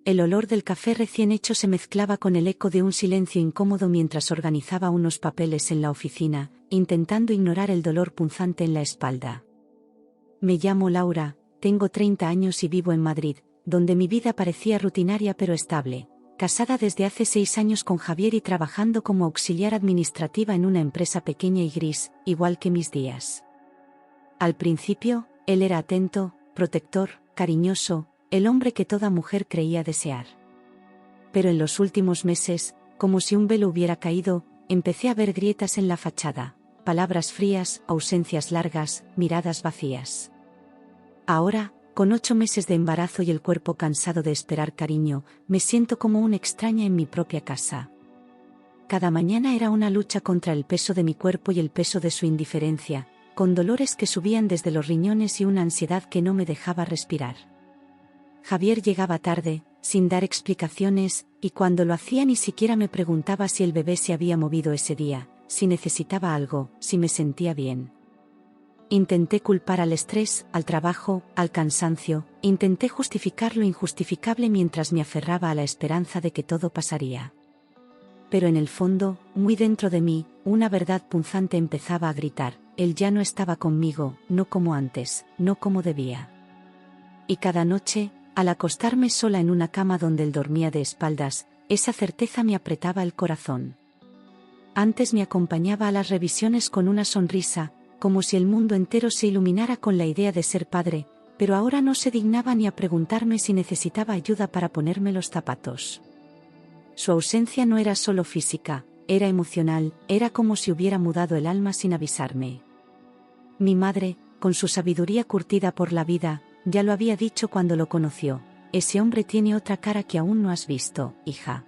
El olor del café recién hecho se mezclaba con el eco de un silencio incómodo mientras organizaba unos papeles en la oficina, intentando ignorar el dolor punzante en la espalda. Me llamo Laura, tengo 30 años y vivo en Madrid, donde mi vida parecía rutinaria pero estable, casada desde hace 6 años con Javier y trabajando como auxiliar administrativa en una empresa pequeña y gris, igual que mis días. Al principio, él era atento, protector, cariñoso, el hombre que toda mujer creía desear. Pero en los últimos meses, como si un velo hubiera caído, empecé a ver grietas en la fachada, palabras frías, ausencias largas, miradas vacías. Ahora, con 8 meses de embarazo y el cuerpo cansado de esperar cariño, me siento como una extraña en mi propia casa. Cada mañana era una lucha contra el peso de mi cuerpo y el peso de su indiferencia, con dolores que subían desde los riñones y una ansiedad que no me dejaba respirar. Javier llegaba tarde, sin dar explicaciones, y cuando lo hacía ni siquiera me preguntaba si el bebé se había movido ese día, si necesitaba algo, si me sentía bien. Intenté culpar al estrés, al trabajo, al cansancio, intenté justificar lo injustificable mientras me aferraba a la esperanza de que todo pasaría. Pero en el fondo, muy dentro de mí, una verdad punzante empezaba a gritar: él ya no estaba conmigo, no como antes, no como debía. Y cada noche, al acostarme sola en una cama donde él dormía de espaldas, esa certeza me apretaba el corazón. Antes me acompañaba a las revisiones con una sonrisa, como si el mundo entero se iluminara con la idea de ser padre, pero ahora no se dignaba ni a preguntarme si necesitaba ayuda para ponerme los zapatos. Su ausencia no era solo física, era emocional, era como si hubiera mudado el alma sin avisarme. Mi madre, con su sabiduría curtida por la vida, ya lo había dicho cuando lo conoció: ese hombre tiene otra cara que aún no has visto, hija.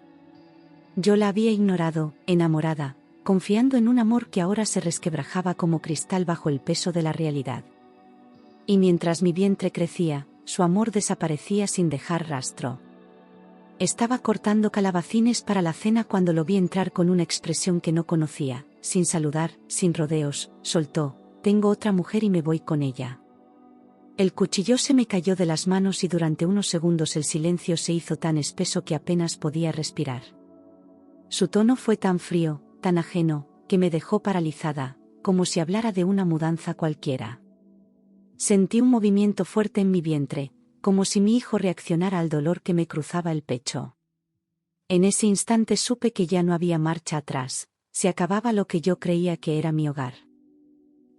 Yo la había ignorado, enamorada, confiando en un amor que ahora se resquebrajaba como cristal bajo el peso de la realidad. Y mientras mi vientre crecía, su amor desaparecía sin dejar rastro. Estaba cortando calabacines para la cena cuando lo vi entrar con una expresión que no conocía, sin saludar, sin rodeos, soltó: tengo otra mujer y me voy con ella. El cuchillo se me cayó de las manos y durante unos segundos el silencio se hizo tan espeso que apenas podía respirar. Su tono fue tan frío, tan ajeno, que me dejó paralizada, como si hablara de una mudanza cualquiera. Sentí un movimiento fuerte en mi vientre, como si mi hijo reaccionara al dolor que me cruzaba el pecho. En ese instante supe que ya no había marcha atrás, se acababa lo que yo creía que era mi hogar.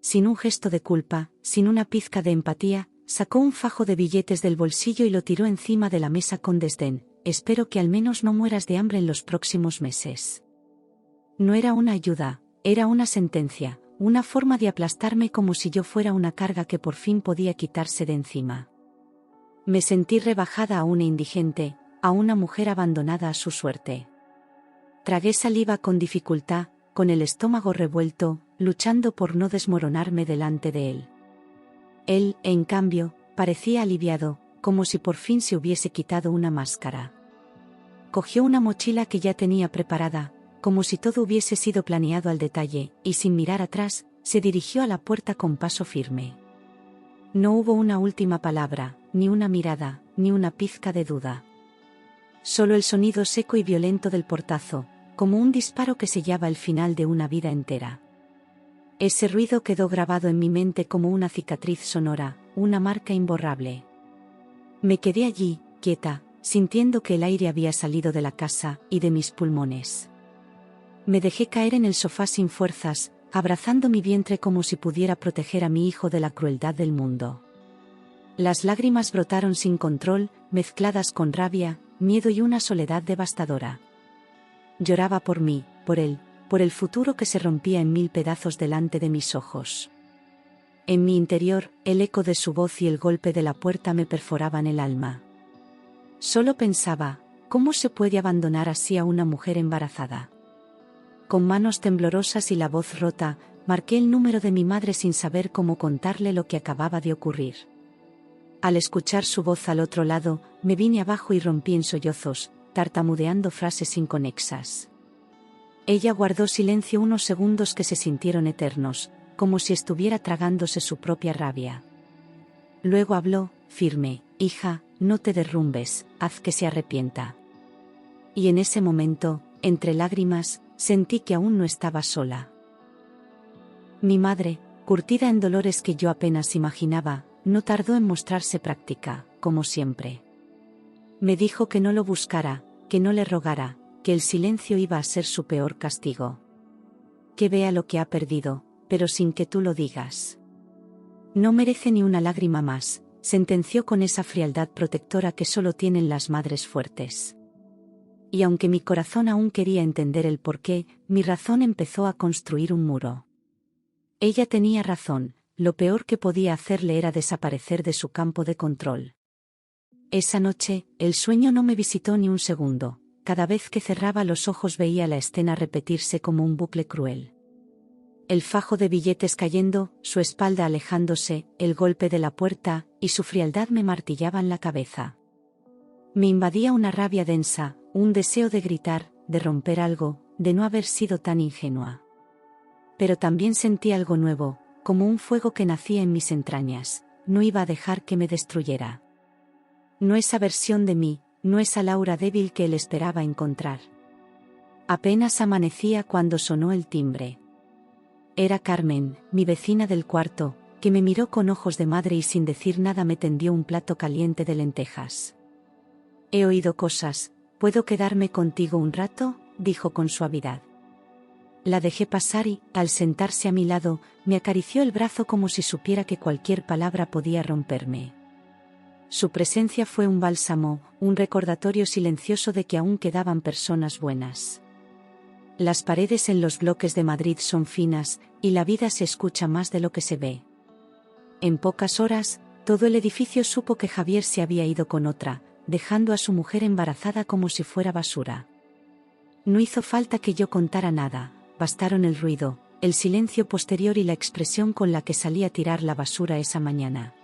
Sin un gesto de culpa, sin una pizca de empatía, sacó un fajo de billetes del bolsillo y lo tiró encima de la mesa con desdén: espero que al menos no mueras de hambre en los próximos meses. No era una ayuda, era una sentencia, una forma de aplastarme como si yo fuera una carga que por fin podía quitarse de encima. Me sentí rebajada a una indigente, a una mujer abandonada a su suerte. Tragué saliva con dificultad, con el estómago revuelto, luchando por no desmoronarme delante de él. Él, en cambio, parecía aliviado, como si por fin se hubiese quitado una máscara. Cogió una mochila que ya tenía preparada, como si todo hubiese sido planeado al detalle, y sin mirar atrás, se dirigió a la puerta con paso firme. No hubo una última palabra, ni una mirada, ni una pizca de duda. Solo el sonido seco y violento del portazo, como un disparo que sellaba el final de una vida entera. Ese ruido quedó grabado en mi mente como una cicatriz sonora, una marca imborrable. Me quedé allí, quieta, sintiendo que el aire había salido de la casa y de mis pulmones. Me dejé caer en el sofá sin fuerzas, abrazando mi vientre como si pudiera proteger a mi hijo de la crueldad del mundo. Las lágrimas brotaron sin control, mezcladas con rabia, miedo y una soledad devastadora. Lloraba por mí, por él, por el futuro que se rompía en 1000 pedazos delante de mis ojos. En mi interior, el eco de su voz y el golpe de la puerta me perforaban el alma. Solo pensaba: ¿cómo se puede abandonar así a una mujer embarazada? Con manos temblorosas y la voz rota, marqué el número de mi madre sin saber cómo contarle lo que acababa de ocurrir. Al escuchar su voz al otro lado, me vine abajo y rompí en sollozos, tartamudeando frases inconexas. Ella guardó silencio unos segundos que se sintieron eternos, como si estuviera tragándose su propia rabia. Luego habló, firme: hija, no te derrumbes, haz que se arrepienta. Y en ese momento, entre lágrimas, sentí que aún no estaba sola. Mi madre, curtida en dolores que yo apenas imaginaba, no tardó en mostrarse práctica, como siempre. Me dijo que no lo buscara, que no le rogara, que el silencio iba a ser su peor castigo. Que vea lo que ha perdido, pero sin que tú lo digas. No merece ni una lágrima más, sentenció con esa frialdad protectora que solo tienen las madres fuertes. Y aunque mi corazón aún quería entender el porqué, mi razón empezó a construir un muro. Ella tenía razón, lo peor que podía hacerle era desaparecer de su campo de control. Esa noche, el sueño no me visitó ni un segundo, cada vez que cerraba los ojos veía la escena repetirse como un bucle cruel. El fajo de billetes cayendo, su espalda alejándose, el golpe de la puerta, y su frialdad me martillaban la cabeza. Me invadía una rabia densa, un deseo de gritar, de romper algo, de no haber sido tan ingenua. Pero también sentí algo nuevo, como un fuego que nacía en mis entrañas, no iba a dejar que me destruyera. No esa versión de mí, no esa Laura débil que él esperaba encontrar. Apenas amanecía cuando sonó el timbre. Era Carmen, mi vecina del cuarto, que me miró con ojos de madre y sin decir nada me tendió un plato caliente de lentejas. He oído cosas, ¿puedo quedarme contigo un rato?, dijo con suavidad. La dejé pasar y, al sentarse a mi lado, me acarició el brazo como si supiera que cualquier palabra podía romperme. Su presencia fue un bálsamo, un recordatorio silencioso de que aún quedaban personas buenas. Las paredes en los bloques de Madrid son finas, y la vida se escucha más de lo que se ve. En pocas horas, todo el edificio supo que Javier se había ido con otra, dejando a su mujer embarazada como si fuera basura. No hizo falta que yo contara nada, bastaron el ruido, el silencio posterior y la expresión con la que salí a tirar la basura esa mañana.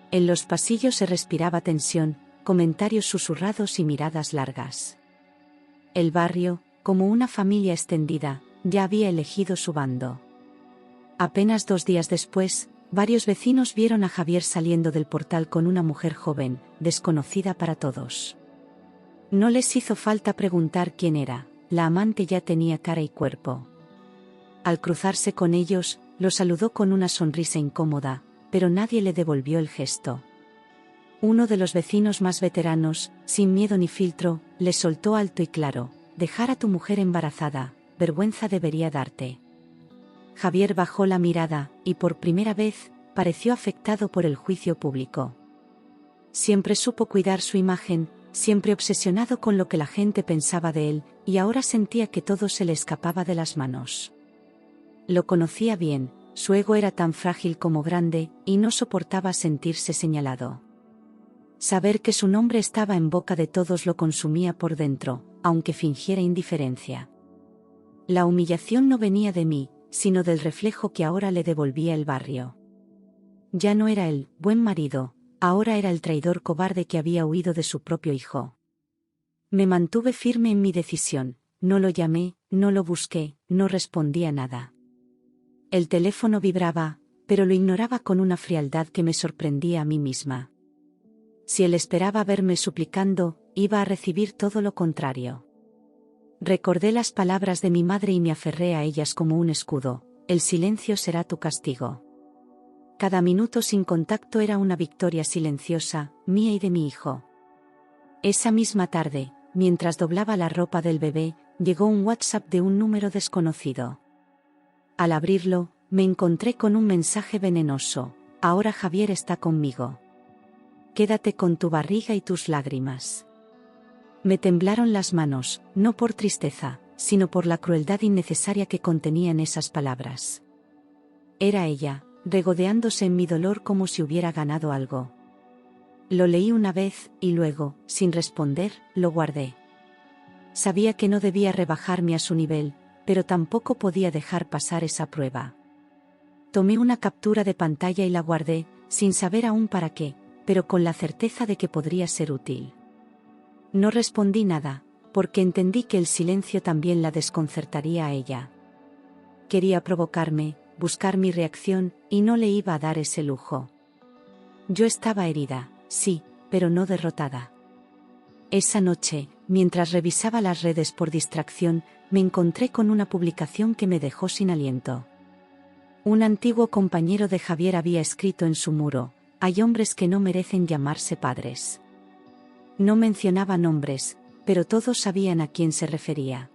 En los pasillos se respiraba tensión, comentarios susurrados y miradas largas. El barrio, como una familia extendida, ya había elegido su bando. Apenas 2 días después, varios vecinos vieron a Javier saliendo del portal con una mujer joven, desconocida para todos. No les hizo falta preguntar quién era, la amante ya tenía cara y cuerpo. Al cruzarse con ellos, lo saludó con una sonrisa incómoda, pero nadie le devolvió el gesto. Uno de los vecinos más veteranos, sin miedo ni filtro, le soltó alto y claro: dejar a tu mujer embarazada, vergüenza debería darte. Javier bajó la mirada, y por primera vez, pareció afectado por el juicio público. Siempre supo cuidar su imagen, siempre obsesionado con lo que la gente pensaba de él, y ahora sentía que todo se le escapaba de las manos. Lo conocía bien, su ego era tan frágil como grande, y no soportaba sentirse señalado. Saber que su nombre estaba en boca de todos lo consumía por dentro, aunque fingiera indiferencia. La humillación no venía de mí, sino del reflejo que ahora le devolvía el barrio. Ya no era el buen marido, ahora era el traidor cobarde que había huido de su propio hijo. Me mantuve firme en mi decisión, no lo llamé, no lo busqué, no respondía nada. El teléfono vibraba, pero lo ignoraba con una frialdad que me sorprendía a mí misma. Si él esperaba verme suplicando, iba a recibir todo lo contrario. Recordé las palabras de mi madre y me aferré a ellas como un escudo: el silencio será tu castigo. Cada minuto sin contacto era una victoria silenciosa, mía y de mi hijo. Esa misma tarde, mientras doblaba la ropa del bebé, llegó un WhatsApp de un número desconocido. Al abrirlo, me encontré con un mensaje venenoso: ahora Javier está conmigo. Quédate con tu barriga y tus lágrimas. Me temblaron las manos, no por tristeza, sino por la crueldad innecesaria que contenían esas palabras. Era ella, regodeándose en mi dolor como si hubiera ganado algo. Lo leí una vez, y luego, sin responder, lo guardé. Sabía que no debía rebajarme a su nivel, pero tampoco podía dejar pasar esa prueba. Tomé una captura de pantalla y la guardé, sin saber aún para qué, pero con la certeza de que podría ser útil. No respondí nada, porque entendí que el silencio también la desconcertaría a ella. Quería provocarme, buscar mi reacción, y no le iba a dar ese lujo. Yo estaba herida, sí, pero no derrotada. Esa noche, mientras revisaba las redes por distracción, me encontré con una publicación que me dejó sin aliento. Un antiguo compañero de Javier había escrito en su muro: «Hay hombres que no merecen llamarse padres». No mencionaba nombres, pero todos sabían a quién se refería.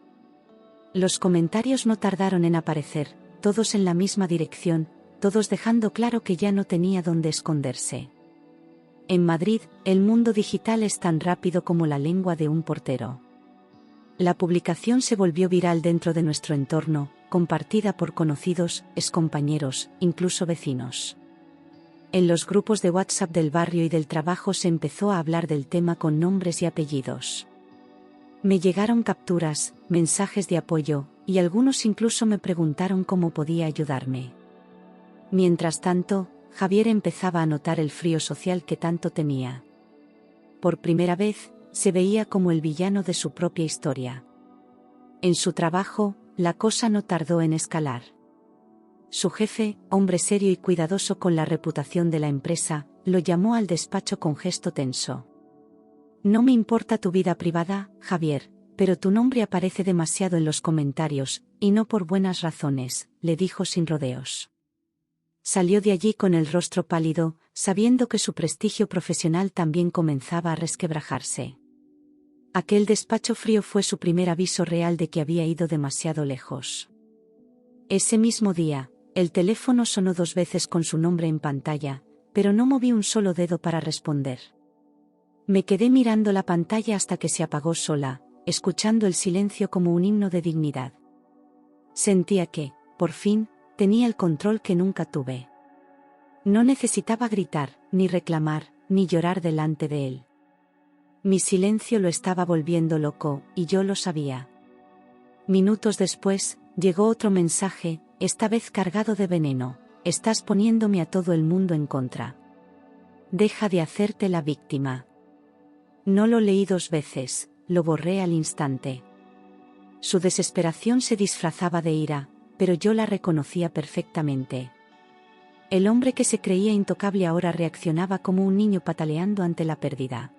Los comentarios no tardaron en aparecer, todos en la misma dirección, todos dejando claro que ya no tenía dónde esconderse. En Madrid, el mundo digital es tan rápido como la lengua de un portero. La publicación se volvió viral dentro de nuestro entorno, compartida por conocidos, excompañeros, incluso vecinos. En los grupos de WhatsApp del barrio y del trabajo se empezó a hablar del tema con nombres y apellidos. Me llegaron capturas, mensajes de apoyo, y algunos incluso me preguntaron cómo podía ayudarme. Mientras tanto, Javier empezaba a notar el frío social que tanto temía. Por primera vez, se veía como el villano de su propia historia. En su trabajo, la cosa no tardó en escalar. Su jefe, hombre serio y cuidadoso con la reputación de la empresa, lo llamó al despacho con gesto tenso. «No me importa tu vida privada, Javier, pero tu nombre aparece demasiado en los comentarios, y no por buenas razones», le dijo sin rodeos. Salió de allí con el rostro pálido, sabiendo que su prestigio profesional también comenzaba a resquebrajarse. Aquel despacho frío fue su primer aviso real de que había ido demasiado lejos. Ese mismo día, el teléfono sonó 2 veces con su nombre en pantalla, pero no moví un solo dedo para responder. Me quedé mirando la pantalla hasta que se apagó sola, escuchando el silencio como un himno de dignidad. Sentía que, por fin, tenía el control que nunca tuve. No necesitaba gritar, ni reclamar, ni llorar delante de él. Mi silencio lo estaba volviendo loco, y yo lo sabía. Minutos después, llegó otro mensaje, esta vez cargado de veneno: «Estás poniéndome a todo el mundo en contra. Deja de hacerte la víctima». No lo leí 2 veces, lo borré al instante. Su desesperación se disfrazaba de ira, pero yo la reconocía perfectamente. El hombre que se creía intocable ahora reaccionaba como un niño pataleando ante la pérdida.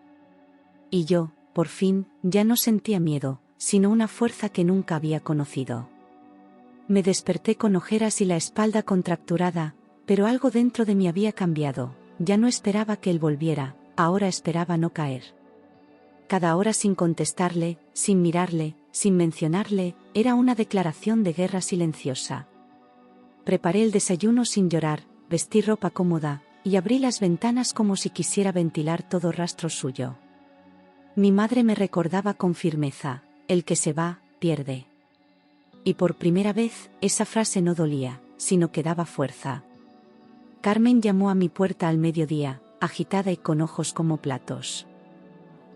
Y yo, por fin, ya no sentía miedo, sino una fuerza que nunca había conocido. Me desperté con ojeras y la espalda contracturada, pero algo dentro de mí había cambiado. Ya no esperaba que él volviera, ahora esperaba no caer. Cada hora sin contestarle, sin mirarle, sin mencionarle, era una declaración de guerra silenciosa. Preparé el desayuno sin llorar, vestí ropa cómoda, y abrí las ventanas como si quisiera ventilar todo rastro suyo. Mi madre me recordaba con firmeza: «El que se va, pierde». Y por primera vez, esa frase no dolía, sino que daba fuerza. Carmen llamó a mi puerta al mediodía, agitada y con ojos como platos.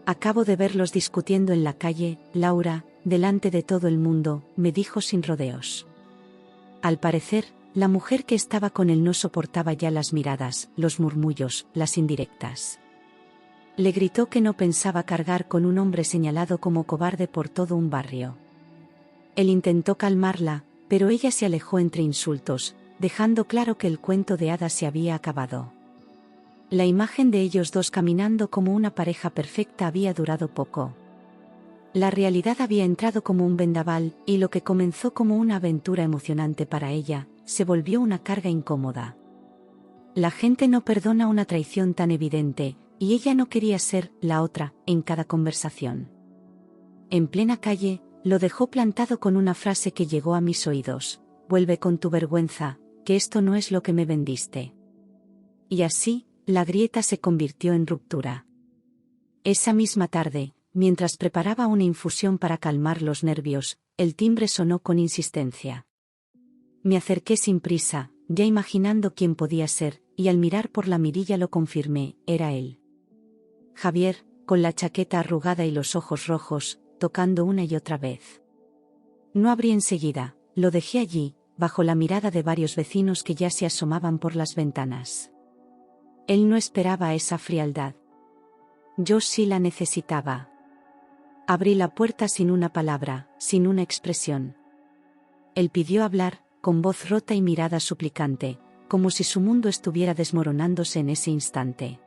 «Acabo de verlos discutiendo en la calle, Laura, delante de todo el mundo», me dijo sin rodeos. Al parecer, la mujer que estaba con él no soportaba ya las miradas, los murmullos, las indirectas. Le gritó que no pensaba cargar con un hombre señalado como cobarde por todo un barrio. Él intentó calmarla, pero ella se alejó entre insultos, dejando claro que el cuento de hadas se había acabado. La imagen de ellos dos caminando como una pareja perfecta había durado poco. La realidad había entrado como un vendaval, y lo que comenzó como una aventura emocionante para ella, se volvió una carga incómoda. La gente no perdona una traición tan evidente, y ella no quería ser la otra en cada conversación. En plena calle, lo dejó plantado con una frase que llegó a mis oídos: «Vuelve con tu vergüenza, que esto no es lo que me vendiste». Y así, la grieta se convirtió en ruptura. Esa misma tarde, mientras preparaba una infusión para calmar los nervios, el timbre sonó con insistencia. Me acerqué sin prisa, ya imaginando quién podía ser, y al mirar por la mirilla lo confirmé: era él. Javier, con la chaqueta arrugada y los ojos rojos, tocando una y otra vez. No abrí enseguida, lo dejé allí, bajo la mirada de varios vecinos que ya se asomaban por las ventanas. Él no esperaba esa frialdad. Yo sí la necesitaba. Abrí la puerta sin una palabra, sin una expresión. Él pidió hablar, con voz rota y mirada suplicante, como si su mundo estuviera desmoronándose en ese instante.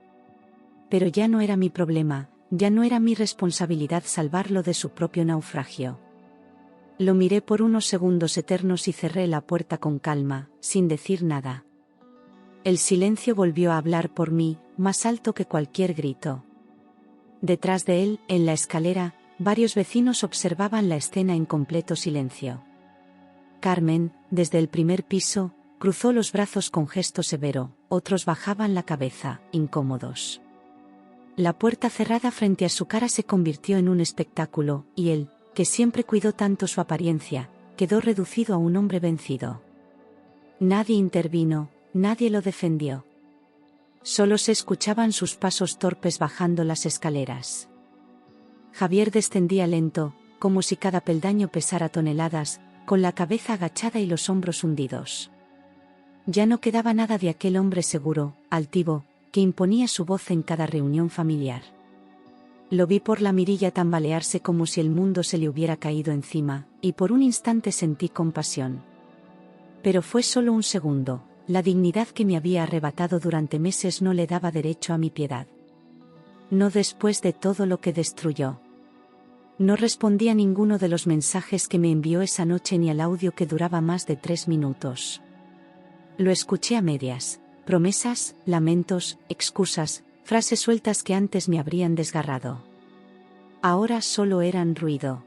Pero ya no era mi problema, ya no era mi responsabilidad salvarlo de su propio naufragio. Lo miré por unos segundos eternos y cerré la puerta con calma, sin decir nada. El silencio volvió a hablar por mí, más alto que cualquier grito. Detrás de él, en la escalera, varios vecinos observaban la escena en completo silencio. Carmen, desde el primer piso, cruzó los brazos con gesto severo, otros bajaban la cabeza, incómodos. La puerta cerrada frente a su cara se convirtió en un espectáculo, y él, que siempre cuidó tanto su apariencia, quedó reducido a un hombre vencido. Nadie intervino, nadie lo defendió. Solo se escuchaban sus pasos torpes bajando las escaleras. Javier descendía lento, como si cada peldaño pesara toneladas, con la cabeza agachada y los hombros hundidos. Ya no quedaba nada de aquel hombre seguro, altivo, que imponía su voz en cada reunión familiar. Lo vi por la mirilla tambalearse como si el mundo se le hubiera caído encima, y por un instante sentí compasión. Pero fue solo un segundo, la dignidad que me había arrebatado durante meses no le daba derecho a mi piedad. No después de todo lo que destruyó. No respondí a ninguno de los mensajes que me envió esa noche ni al audio que duraba más de 3 minutos. Lo escuché a medias. Promesas, lamentos, excusas, frases sueltas que antes me habrían desgarrado. Ahora solo eran ruido.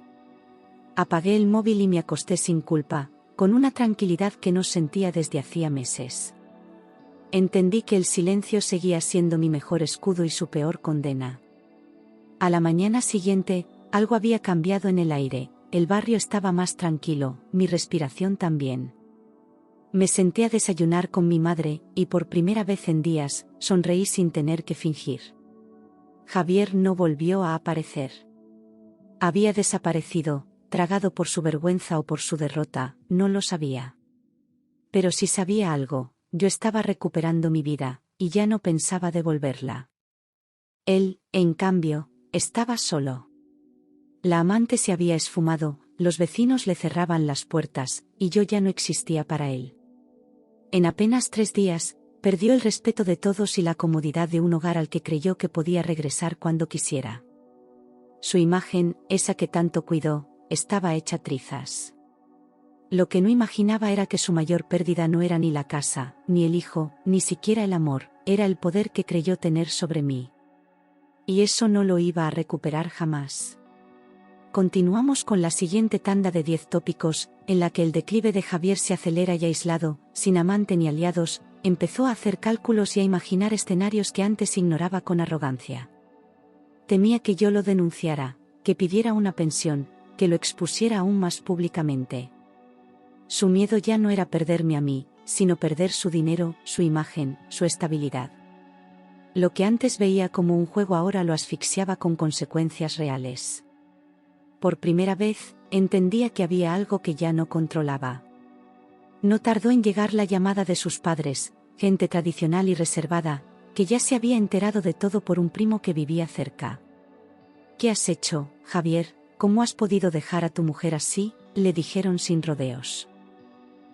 Apagué el móvil y me acosté sin culpa, con una tranquilidad que no sentía desde hacía meses. Entendí que el silencio seguía siendo mi mejor escudo y su peor condena. A la mañana siguiente, algo había cambiado en el aire, el barrio estaba más tranquilo, mi respiración también. Me senté a desayunar con mi madre, y por primera vez en días, sonreí sin tener que fingir. Javier no volvió a aparecer. Había desaparecido, tragado por su vergüenza o por su derrota, no lo sabía. Pero si sabía algo, yo estaba recuperando mi vida, y ya no pensaba devolverla. Él, en cambio, estaba solo. La amante se había esfumado, los vecinos le cerraban las puertas, y yo ya no existía para él. En apenas 3 días, perdió el respeto de todos y la comodidad de un hogar al que creyó que podía regresar cuando quisiera. Su imagen, esa que tanto cuidó, estaba hecha trizas. Lo que no imaginaba era que su mayor pérdida no era ni la casa, ni el hijo, ni siquiera el amor, era el poder que creyó tener sobre mí. Y eso no lo iba a recuperar jamás. Continuamos con la siguiente tanda de 10 tópicos, en la que el declive de Javier se acelera y aislado, sin amante ni aliados, empezó a hacer cálculos y a imaginar escenarios que antes ignoraba con arrogancia. Temía que yo lo denunciara, que pidiera una pensión, que lo expusiera aún más públicamente. Su miedo ya no era perderme a mí, sino perder su dinero, su imagen, su estabilidad. Lo que antes veía como un juego ahora lo asfixiaba con consecuencias reales. Por primera vez, entendía que había algo que ya no controlaba. No tardó en llegar la llamada de sus padres, gente tradicional y reservada, que ya se había enterado de todo por un primo que vivía cerca. «¿Qué has hecho, Javier? ¿Cómo has podido dejar a tu mujer así?», le dijeron sin rodeos.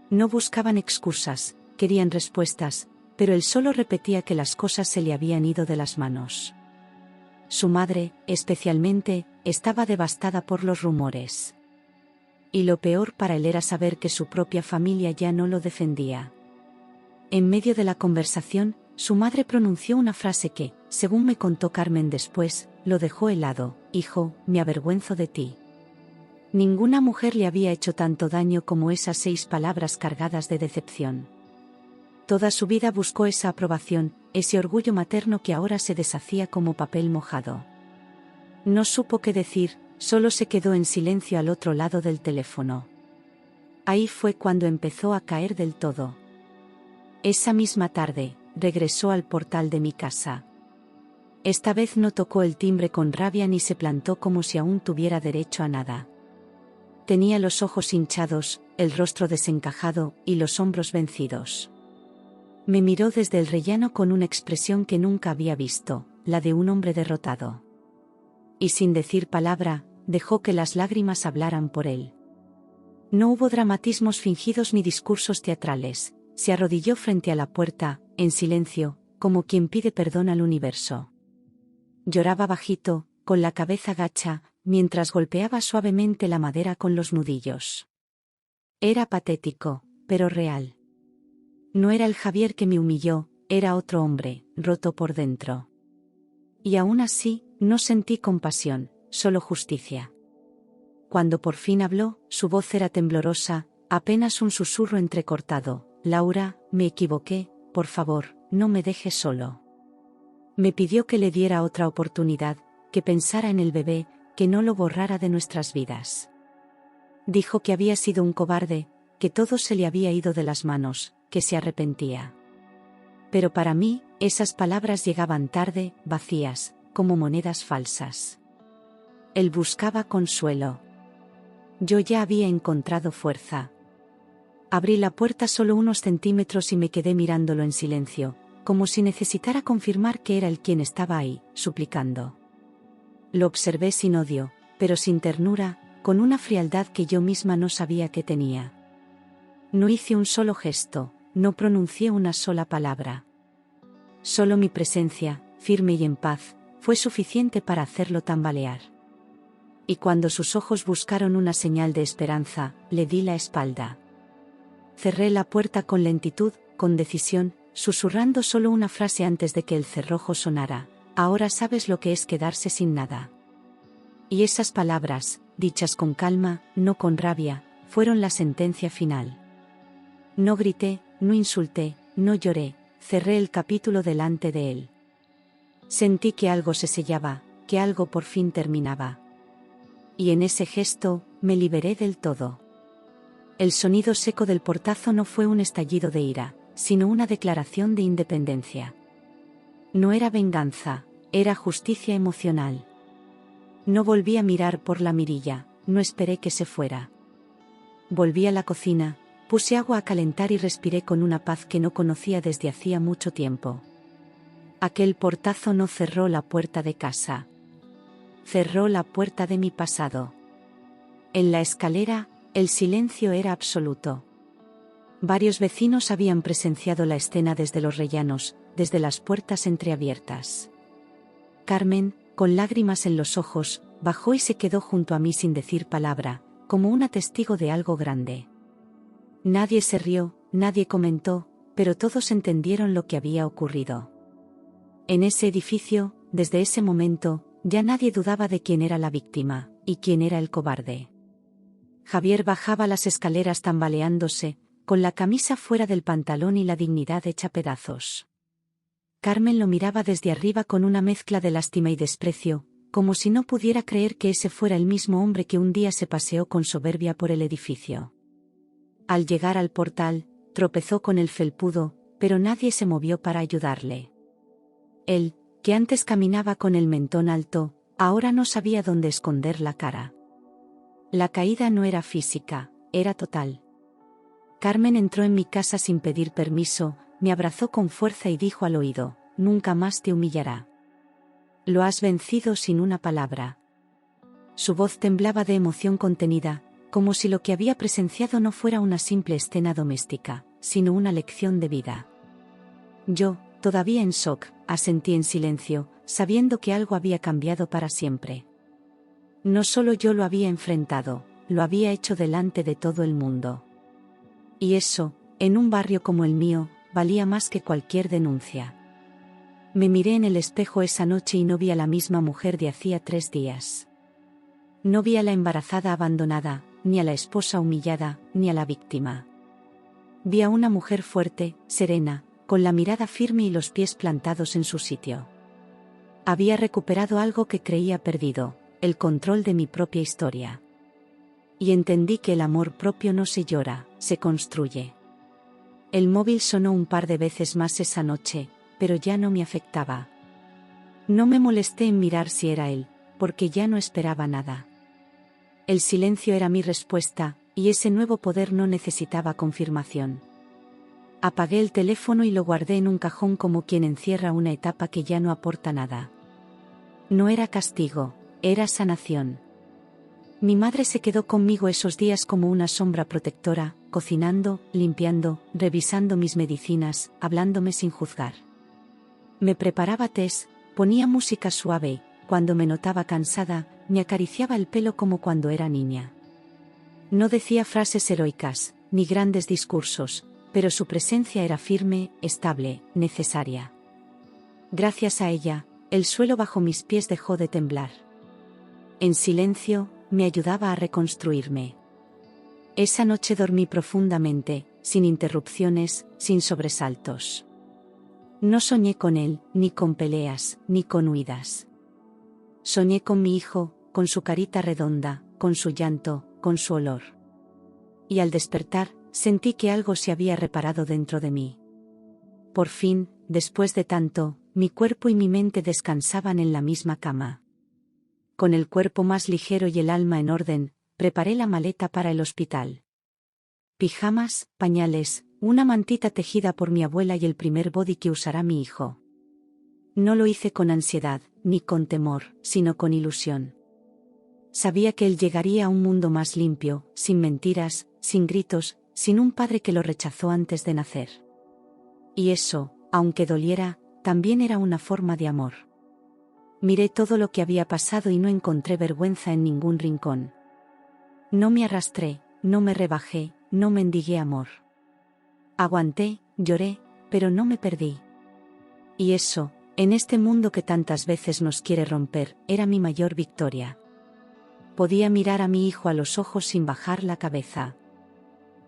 No buscaban excusas, querían respuestas, pero él solo repetía que las cosas se le habían ido de las manos. Su madre, especialmente, estaba devastada por los rumores. Y lo peor para él era saber que su propia familia ya no lo defendía. En medio de la conversación, su madre pronunció una frase que, según me contó Carmen después, lo dejó helado: «Hijo, me avergüenzo de ti». Ninguna mujer le había hecho tanto daño como esas 6 palabras cargadas de decepción. Toda su vida buscó esa aprobación, ese orgullo materno que ahora se deshacía como papel mojado. No supo qué decir, solo se quedó en silencio al otro lado del teléfono. Ahí fue cuando empezó a caer del todo. Esa misma tarde, regresó al portal de mi casa. Esta vez no tocó el timbre con rabia ni se plantó como si aún tuviera derecho a nada. Tenía los ojos hinchados, el rostro desencajado y los hombros vencidos. Me miró desde el rellano con una expresión que nunca había visto, la de un hombre derrotado. Y sin decir palabra, dejó que las lágrimas hablaran por él. No hubo dramatismos fingidos ni discursos teatrales, se arrodilló frente a la puerta, en silencio, como quien pide perdón al universo. Lloraba bajito, con la cabeza gacha, mientras golpeaba suavemente la madera con los nudillos. Era patético, pero real. No era el Javier que me humilló, era otro hombre, roto por dentro. Y aún así, no sentí compasión, solo justicia. Cuando por fin habló, su voz era temblorosa, apenas un susurro entrecortado. Laura, me equivoqué, por favor, no me dejes solo. Me pidió que le diera otra oportunidad, que pensara en el bebé, que no lo borrara de nuestras vidas. Dijo que había sido un cobarde, que todo se le había ido de las manos, que se arrepentía. Pero para mí, esas palabras llegaban tarde, vacías, como monedas falsas. Él buscaba consuelo. Yo ya había encontrado fuerza. Abrí la puerta solo unos centímetros y me quedé mirándolo en silencio, como si necesitara confirmar que era él quien estaba ahí, suplicando. Lo observé sin odio, pero sin ternura, con una frialdad que yo misma no sabía que tenía. No hice un solo gesto, no pronuncié una sola palabra. Solo mi presencia, firme y en paz, fue suficiente para hacerlo tambalear. Y cuando sus ojos buscaron una señal de esperanza, le di la espalda. Cerré la puerta con lentitud, con decisión, susurrando solo una frase antes de que el cerrojo sonara: ahora sabes lo que es quedarse sin nada. Y esas palabras, dichas con calma, no con rabia, fueron la sentencia final. No grité, no insulté, no lloré, cerré el capítulo delante de él. Sentí que algo se sellaba, que algo por fin terminaba. Y en ese gesto, me liberé del todo. El sonido seco del portazo no fue un estallido de ira, sino una declaración de independencia. No era venganza, era justicia emocional. No volví a mirar por la mirilla, no esperé que se fuera. Volví a la cocina, puse agua a calentar y respiré con una paz que no conocía desde hacía mucho tiempo. Aquel portazo no cerró la puerta de casa. Cerró la puerta de mi pasado. En la escalera, el silencio era absoluto. Varios vecinos habían presenciado la escena desde los rellanos, desde las puertas entreabiertas. Carmen, con lágrimas en los ojos, bajó y se quedó junto a mí sin decir palabra, como una testigo de algo grande. Nadie se rió, nadie comentó, pero todos entendieron lo que había ocurrido. En ese edificio, desde ese momento, ya nadie dudaba de quién era la víctima, y quién era el cobarde. Javier bajaba las escaleras tambaleándose, con la camisa fuera del pantalón y la dignidad hecha pedazos. Carmen lo miraba desde arriba con una mezcla de lástima y desprecio, como si no pudiera creer que ese fuera el mismo hombre que un día se paseó con soberbia por el edificio. Al llegar al portal, tropezó con el felpudo, pero nadie se movió para ayudarle. Él, que antes caminaba con el mentón alto, ahora no sabía dónde esconder la cara. La caída no era física, era total. Carmen entró en mi casa sin pedir permiso, me abrazó con fuerza y dijo al oído: nunca más te humillará. Lo has vencido sin una palabra. Su voz temblaba de emoción contenida, como si lo que había presenciado no fuera una simple escena doméstica, sino una lección de vida. Yo, todavía en shock, asentí en silencio, sabiendo que algo había cambiado para siempre. No solo yo lo había enfrentado, lo había hecho delante de todo el mundo. Y eso, en un barrio como el mío, valía más que cualquier denuncia. Me miré en el espejo esa noche y no vi a la misma mujer de hacía 3 días. No vi a la embarazada abandonada, ni a la esposa humillada, ni a la víctima. Vi a una mujer fuerte, serena, con la mirada firme y los pies plantados en su sitio. Había recuperado algo que creía perdido, el control de mi propia historia. Y entendí que el amor propio no se llora, se construye. El móvil sonó un par de veces más esa noche, pero ya no me afectaba. No me molesté en mirar si era él, porque ya no esperaba nada. El silencio era mi respuesta, y ese nuevo poder no necesitaba confirmación. Apagué el teléfono y lo guardé en un cajón como quien encierra una etapa que ya no aporta nada. No era castigo, era sanación. Mi madre se quedó conmigo esos días como una sombra protectora, cocinando, limpiando, revisando mis medicinas, hablándome sin juzgar. Me preparaba tés, ponía música suave, cuando me notaba cansada, me acariciaba el pelo como cuando era niña. No decía frases heroicas, ni grandes discursos, pero su presencia era firme, estable, necesaria. Gracias a ella, el suelo bajo mis pies dejó de temblar. En silencio, me ayudaba a reconstruirme. Esa noche dormí profundamente, sin interrupciones, sin sobresaltos. No soñé con él, ni con peleas, ni con huidas. Soñé con mi hijo, con su carita redonda, con su llanto, con su olor. Y al despertar, sentí que algo se había reparado dentro de mí. Por fin, después de tanto, mi cuerpo y mi mente descansaban en la misma cama. Con el cuerpo más ligero y el alma en orden, preparé la maleta para el hospital. Pijamas, pañales, una mantita tejida por mi abuela y el primer body que usará mi hijo. No lo hice con ansiedad, ni con temor, sino con ilusión. Sabía que él llegaría a un mundo más limpio, sin mentiras, sin gritos, sin un padre que lo rechazó antes de nacer. Y eso, aunque doliera, también era una forma de amor. Miré todo lo que había pasado y no encontré vergüenza en ningún rincón. No me arrastré, no me rebajé, no mendigué amor. Aguanté, lloré, pero no me perdí. Y eso, en este mundo que tantas veces nos quiere romper, era mi mayor victoria. Podía mirar a mi hijo a los ojos sin bajar la cabeza.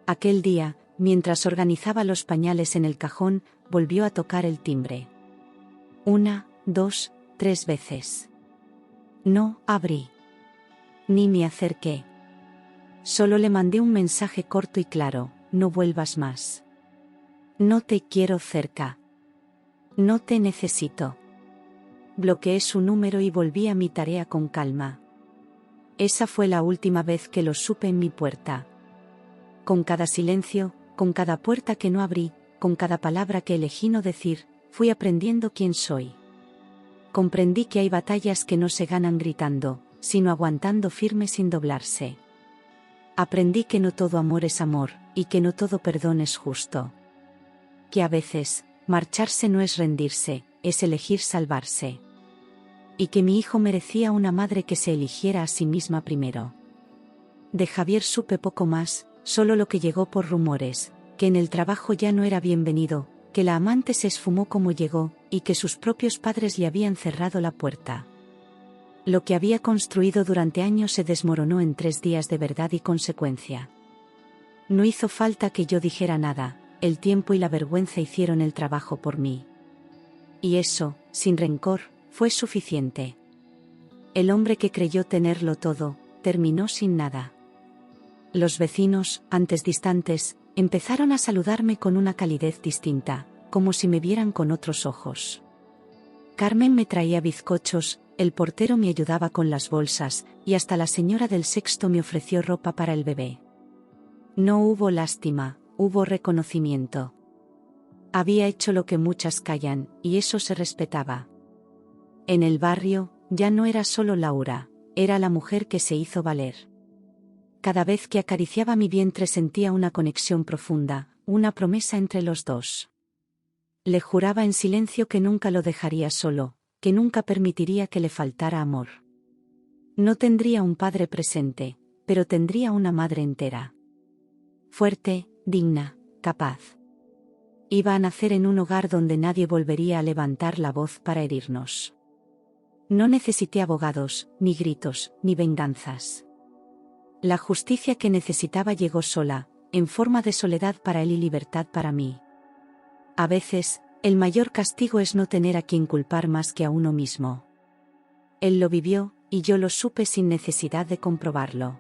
Aquel día, mientras organizaba los pañales en el cajón, volvió a tocar el timbre. 1, 2, 3 veces. No abrí. Ni me acerqué. Solo le mandé un mensaje corto y claro: no vuelvas más. No te quiero cerca. No te necesito. Bloqueé su número y volví a mi tarea con calma. Esa fue la última vez que lo supe en mi puerta. Con cada silencio, con cada puerta que no abrí, con cada palabra que elegí no decir, fui aprendiendo quién soy. Comprendí que hay batallas que no se ganan gritando, sino aguantando firme sin doblarse. Aprendí que no todo amor es amor, y que no todo perdón es justo. Que a veces, marcharse no es rendirse, es elegir salvarse. Y que mi hijo merecía una madre que se eligiera a sí misma primero. De Javier supe poco más, solo lo que llegó por rumores, que en el trabajo ya no era bienvenido, que la amante se esfumó como llegó, y que sus propios padres le habían cerrado la puerta. Lo que había construido durante años se desmoronó en 3 días de verdad y consecuencia. No hizo falta que yo dijera nada, el tiempo y la vergüenza hicieron el trabajo por mí. Y eso, sin rencor, fue suficiente. El hombre que creyó tenerlo todo, terminó sin nada. Los vecinos, antes distantes, empezaron a saludarme con una calidez distinta, como si me vieran con otros ojos. Carmen me traía bizcochos, el portero me ayudaba con las bolsas, y hasta la señora del sexto me ofreció ropa para el bebé. No hubo lástima, hubo reconocimiento. Había hecho lo que muchas callan, y eso se respetaba. En el barrio, ya no era solo Laura, era la mujer que se hizo valer. Cada vez que acariciaba mi vientre sentía una conexión profunda, una promesa entre los dos. Le juraba en silencio que nunca lo dejaría solo, que nunca permitiría que le faltara amor. No tendría un padre presente, pero tendría una madre entera. Fuerte, digna, capaz. Iba a nacer en un hogar donde nadie volvería a levantar la voz para herirnos. No necesité abogados, ni gritos, ni venganzas. La justicia que necesitaba llegó sola, en forma de soledad para él y libertad para mí. A veces, el mayor castigo es no tener a quien culpar más que a uno mismo. Él lo vivió, y yo lo supe sin necesidad de comprobarlo.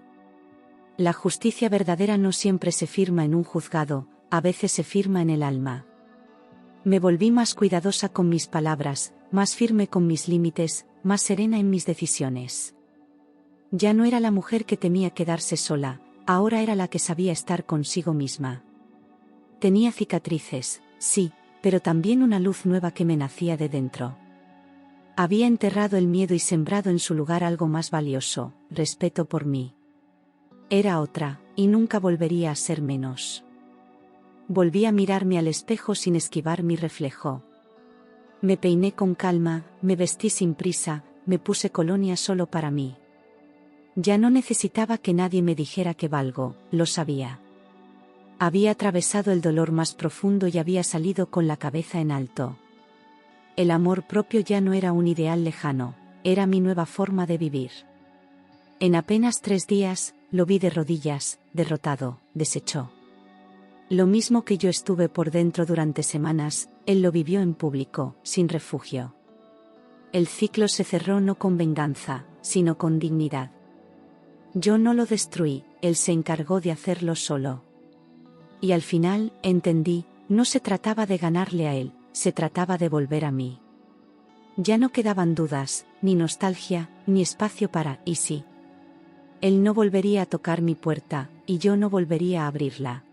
La justicia verdadera no siempre se firma en un juzgado, a veces se firma en el alma. Me volví más cuidadosa con mis palabras, más firme con mis límites, más serena en mis decisiones. Ya no era la mujer que temía quedarse sola, ahora era la que sabía estar consigo misma. Tenía cicatrices, sí, pero también una luz nueva que me nacía de dentro. Había enterrado el miedo y sembrado en su lugar algo más valioso, respeto por mí. Era otra, y nunca volvería a ser menos. Volví a mirarme al espejo sin esquivar mi reflejo. Me peiné con calma, me vestí sin prisa, me puse colonia solo para mí. Ya no necesitaba que nadie me dijera que valgo, lo sabía. Había atravesado el dolor más profundo y había salido con la cabeza en alto. El amor propio ya no era un ideal lejano, era mi nueva forma de vivir. En apenas 3 días, lo vi de rodillas, derrotado, deshecho. Lo mismo que yo estuve por dentro durante semanas, él lo vivió en público, sin refugio. El ciclo se cerró no con venganza, sino con dignidad. Yo no lo destruí, él se encargó de hacerlo solo. Y al final, entendí, no se trataba de ganarle a él, se trataba de volver a mí. Ya no quedaban dudas, ni nostalgia, ni espacio para «y sí». Él no volvería a tocar mi puerta, y yo no volvería a abrirla.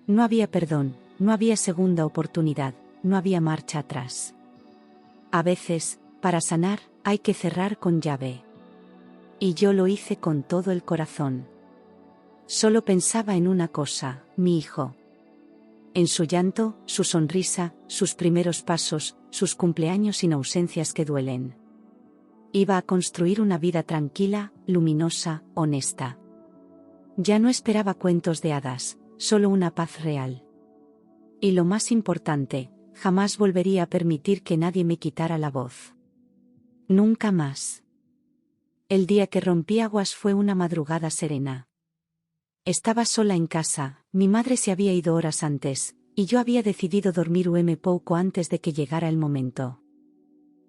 No había perdón, no había segunda oportunidad, no había marcha atrás. A veces, para sanar, hay que cerrar con llave. Y yo lo hice con todo el corazón. Solo pensaba en una cosa, mi hijo. En su llanto, su sonrisa, sus primeros pasos, sus cumpleaños sin ausencias que duelen. Iba a construir una vida tranquila, luminosa, honesta. Ya no esperaba cuentos de hadas, solo una paz real. Y lo más importante, jamás volvería a permitir que nadie me quitara la voz. Nunca más. El día que rompí aguas fue una madrugada serena. Estaba sola en casa, mi madre se había ido horas antes, y yo había decidido dormir poco antes de que llegara el momento.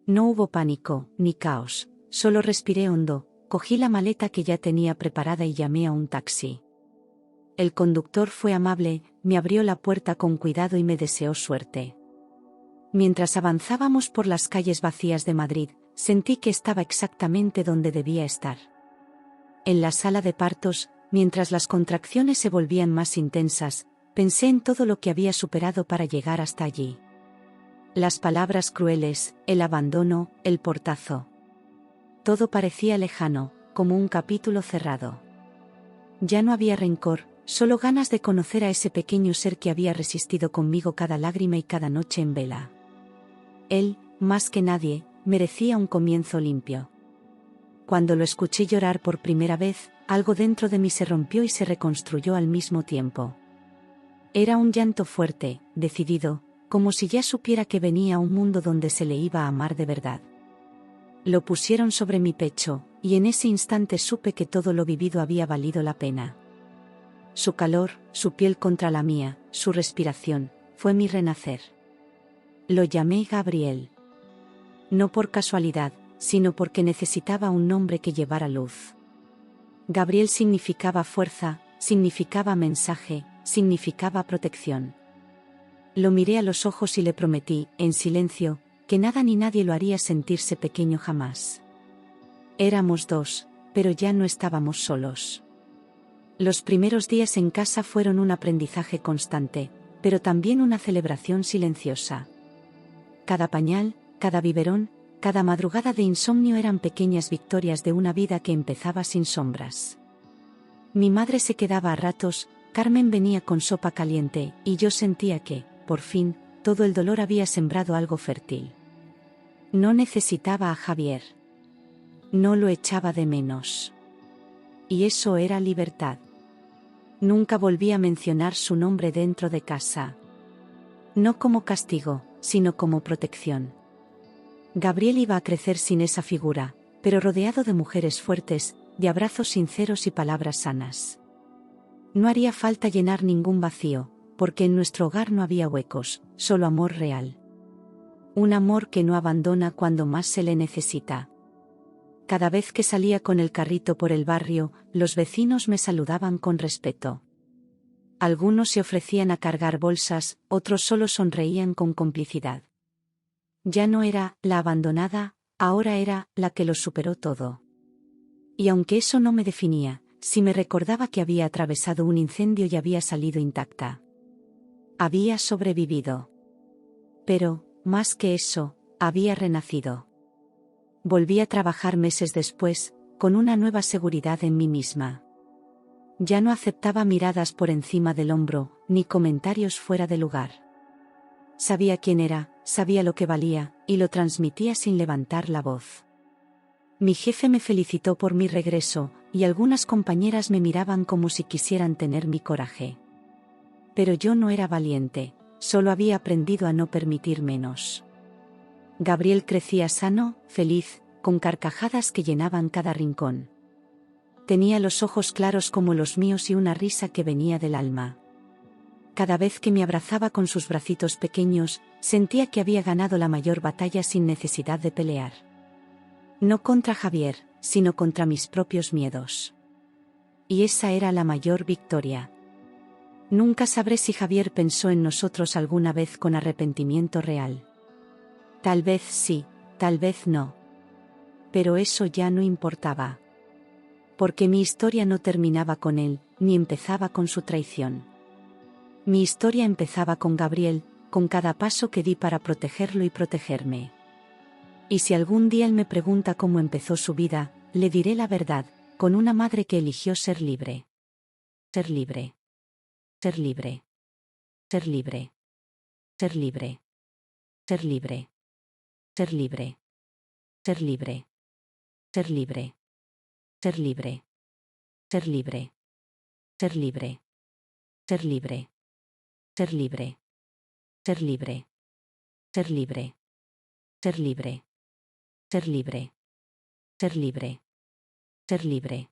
No hubo pánico, ni caos, solo respiré hondo, cogí la maleta que ya tenía preparada y llamé a un taxi. El conductor fue amable, me abrió la puerta con cuidado y me deseó suerte. Mientras avanzábamos por las calles vacías de Madrid, sentí que estaba exactamente donde debía estar. En la sala de partos, mientras las contracciones se volvían más intensas, pensé en todo lo que había superado para llegar hasta allí. Las palabras crueles, el abandono, el portazo. Todo parecía lejano, como un capítulo cerrado. Ya no había rencor, solo ganas de conocer a ese pequeño ser que había resistido conmigo cada lágrima y cada noche en vela. Él, más que nadie, merecía un comienzo limpio. Cuando lo escuché llorar por primera vez, algo dentro de mí se rompió y se reconstruyó al mismo tiempo. Era un llanto fuerte, decidido, como si ya supiera que venía a un mundo donde se le iba a amar de verdad. Lo pusieron sobre mi pecho, y en ese instante supe que todo lo vivido había valido la pena. Su calor, su piel contra la mía, su respiración, fue mi renacer. Lo llamé Gabriel. No por casualidad, sino porque necesitaba un nombre que llevara luz. Gabriel significaba fuerza, significaba mensaje, significaba protección. Lo miré a los ojos y le prometí, en silencio, que nada ni nadie lo haría sentirse pequeño jamás. Éramos 2, pero ya no estábamos solos. Los primeros días en casa fueron un aprendizaje constante, pero también una celebración silenciosa. Cada pañal, cada biberón, cada madrugada de insomnio eran pequeñas victorias de una vida que empezaba sin sombras. Mi madre se quedaba a ratos, Carmen venía con sopa caliente, y yo sentía que, por fin, todo el dolor había sembrado algo fértil. No necesitaba a Javier. No lo echaba de menos. Y eso era libertad. Nunca volví a mencionar su nombre dentro de casa. No como castigo, sino como protección. Gabriel iba a crecer sin esa figura, pero rodeado de mujeres fuertes, de abrazos sinceros y palabras sanas. No haría falta llenar ningún vacío, porque en nuestro hogar no había huecos, solo amor real. Un amor que no abandona cuando más se le necesita. Cada vez que salía con el carrito por el barrio, los vecinos me saludaban con respeto. Algunos se ofrecían a cargar bolsas, otros solo sonreían con complicidad. Ya no era la abandonada, ahora era la que lo superó todo. Y aunque eso no me definía, sí me recordaba que había atravesado un incendio y había salido intacta. Había sobrevivido. Pero, más que eso, había renacido. Volví a trabajar meses después, con una nueva seguridad en mí misma. Ya no aceptaba miradas por encima del hombro, ni comentarios fuera de lugar. Sabía quién era, sabía lo que valía, y lo transmitía sin levantar la voz. Mi jefe me felicitó por mi regreso, y algunas compañeras me miraban como si quisieran tener mi coraje. Pero yo no era valiente, solo había aprendido a no permitir menos. Gabriel crecía sano, feliz, con carcajadas que llenaban cada rincón. Tenía los ojos claros como los míos y una risa que venía del alma. Cada vez que me abrazaba con sus bracitos pequeños, sentía que había ganado la mayor batalla sin necesidad de pelear. No contra Javier, sino contra mis propios miedos. Y esa era la mayor victoria. Nunca sabré si Javier pensó en nosotros alguna vez con arrepentimiento real. Tal vez sí, tal vez no. Pero eso ya no importaba. Porque mi historia no terminaba con él, ni empezaba con su traición. Mi historia empezaba con Gabriel, con cada paso que di para protegerlo y protegerme. Y si algún día él me pregunta cómo empezó su vida, le diré la verdad, con una madre que eligió ser libre. Ser libre. Ser libre. Ser libre. Ser libre. Ser libre. Ser libre. Ser libre. Ser libre. Ser libre. Ser libre. Ser libre. Ser libre. Ser libre. Ser libre. Ser libre. Ser libre. Ser libre. Ser libre. Ser libre.